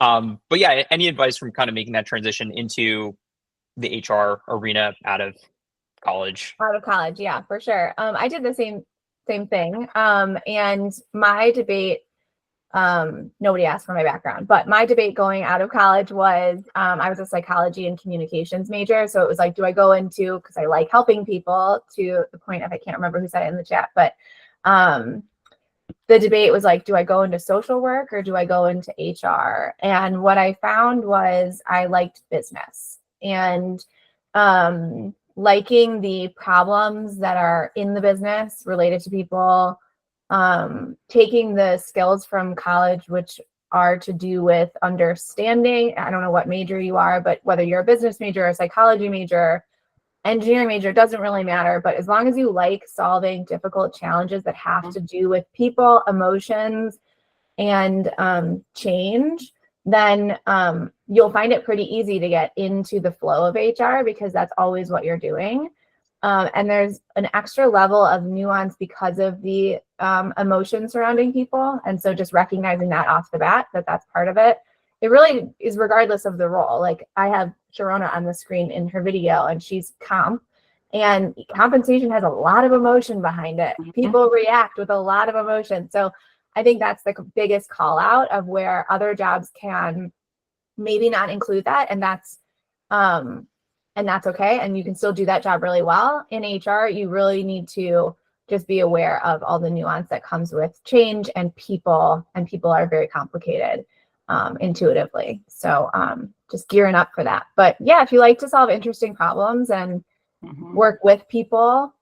But yeah, any advice from kind of making that transition into the HR arena out of college? Out of college, yeah, for sure. I did the same thing. And my debate, nobody asked for my background, but my debate going out of college was, I was a psychology and communications major. So it was like, do I go into, because I like helping people, to the point of, I can't remember who said it in the chat, but the debate was like, do I go into social work or do I go into HR? And what I found was I liked business and liking the problems that are in the business related to people, taking the skills from college, which are to do with understanding. I don't know what major you are, but whether you're a business major, a psychology major, engineering major, doesn't really matter. But as long as you like solving difficult challenges that have to do with people, emotions, and change, then you'll find it pretty easy to get into the flow of HR because that's always what you're doing. And there's an extra level of nuance because of the emotion surrounding people. And so just recognizing that off the bat, that's part of it. It really is regardless of the role. Like I have Sharona on the screen in her video and she's comp, and compensation has a lot of emotion behind it. People react with a lot of emotion. So I think that's the biggest call out of where other jobs can maybe not include that. And that's okay. And you can still do that job really well. In HR, you really need to just be aware of all the nuance that comes with change and people are very complicated intuitively. So just gearing up for that. But yeah, if you like to solve interesting problems and work with people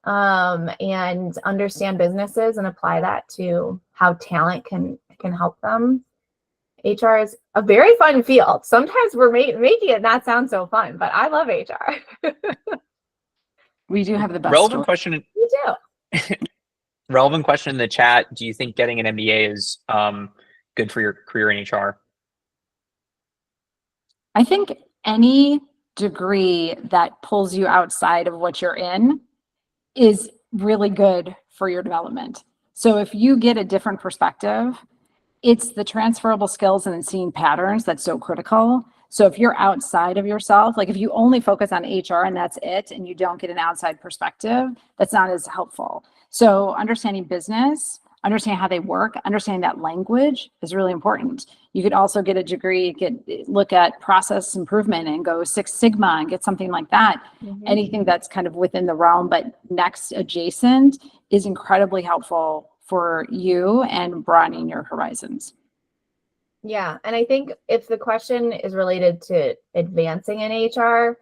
and understand businesses and apply that to how talent can help them, HR is a very fun field. Sometimes we're making it not sound so fun, but I love HR. We do have the best. Relevant question. We do. Relevant question in the chat. Do you think getting an MBA is good for your career in HR? I think any degree that pulls you outside of what you're in is really good for your development. So if you get a different perspective, it's the transferable skills and seeing patterns that's so critical. So if you're outside of yourself, like if you only focus on HR and that's it, and you don't get an outside perspective, that's not as helpful. So understanding business, understanding how they work, understanding that language is really important. You could also get a degree, look at process improvement and go Six Sigma and get something like that. Anything that's kind of within the realm, but next adjacent is incredibly helpful for you and broadening your horizons. Yeah. And I think if the question is related to advancing in HR,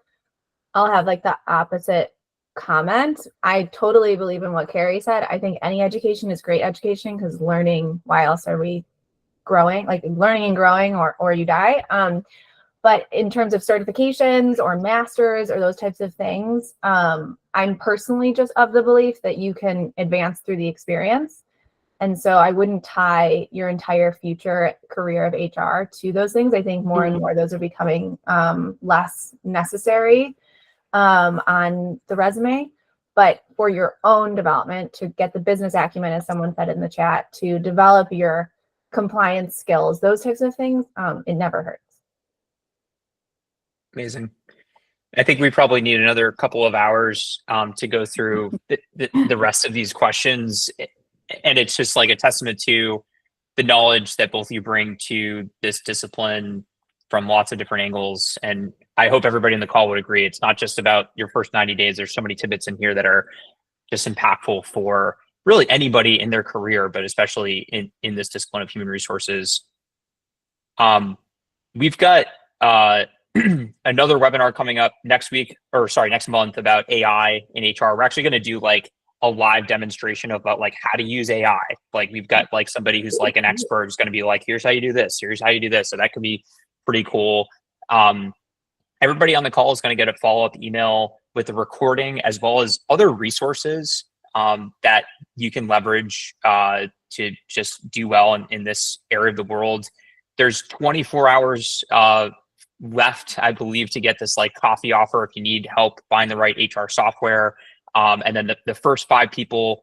I'll have like the opposite comment. I totally believe in what Carrie said. I think any education is great education because learning, why else are we growing? Like learning and growing or you die. But in terms of certifications or masters or those types of things, I'm personally just of the belief that you can advance through the experience. And so I wouldn't tie your entire future career of HR to those things. I think more and more those are becoming less necessary on the resume. But for your own development, to get the business acumen, as someone said in the chat, to develop your compliance skills, those types of things, it never hurts. Amazing. I think we probably need another couple of hours to go through the rest of these questions. And it's just like a testament to the knowledge that both of you bring to this discipline from lots of different angles. And I hope everybody in the call would agree. It's not just about your first 90 days. There's so many tidbits in here that are just impactful for really anybody in their career, but especially in this discipline of human resources. We've got another webinar coming up next month about AI in HR. We're actually going to do like a live demonstration about like how to use AI. Like we've got like somebody who's like an expert who's going to be like, here's how you do this, here's how you do this. So that could be pretty cool. Everybody on the call is going to get a follow-up email with the recording as well as other resources that you can leverage to just do well in this area of the world. There's 24 hours left, I believe, to get this like coffee offer if you need help buying the right HR software. And then the first 5 people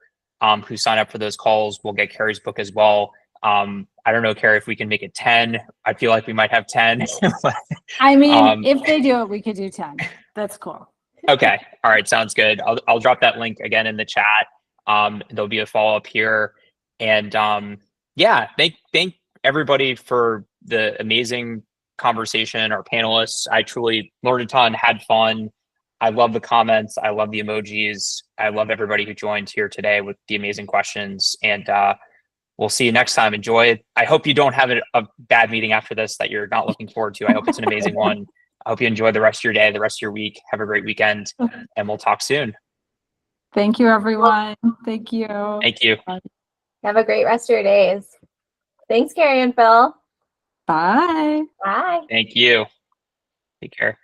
who sign up for those calls will get Carrie's book as well. I don't know, Carrie, if we can make it 10. I feel like we might have 10. I mean, if they do it, we could do 10. That's cool. Okay. All right. Sounds good. I'll drop that link again in the chat. There'll be a follow-up here. And yeah, thank everybody for the amazing conversation, our panelists. I truly learned a ton, had fun. I love the comments. I love the emojis. I love everybody who joined here today with the amazing questions. And we'll see you next time. Enjoy it. I hope you don't have a bad meeting after this that you're not looking forward to. I hope it's an amazing one. I hope you enjoy the rest of your day, the rest of your week. Have a great weekend, and we'll talk soon. Thank you, everyone. Thank you. Thank you. Have a great rest of your days. Thanks, Carrie and Phil. Bye. Bye. Thank you. Take care.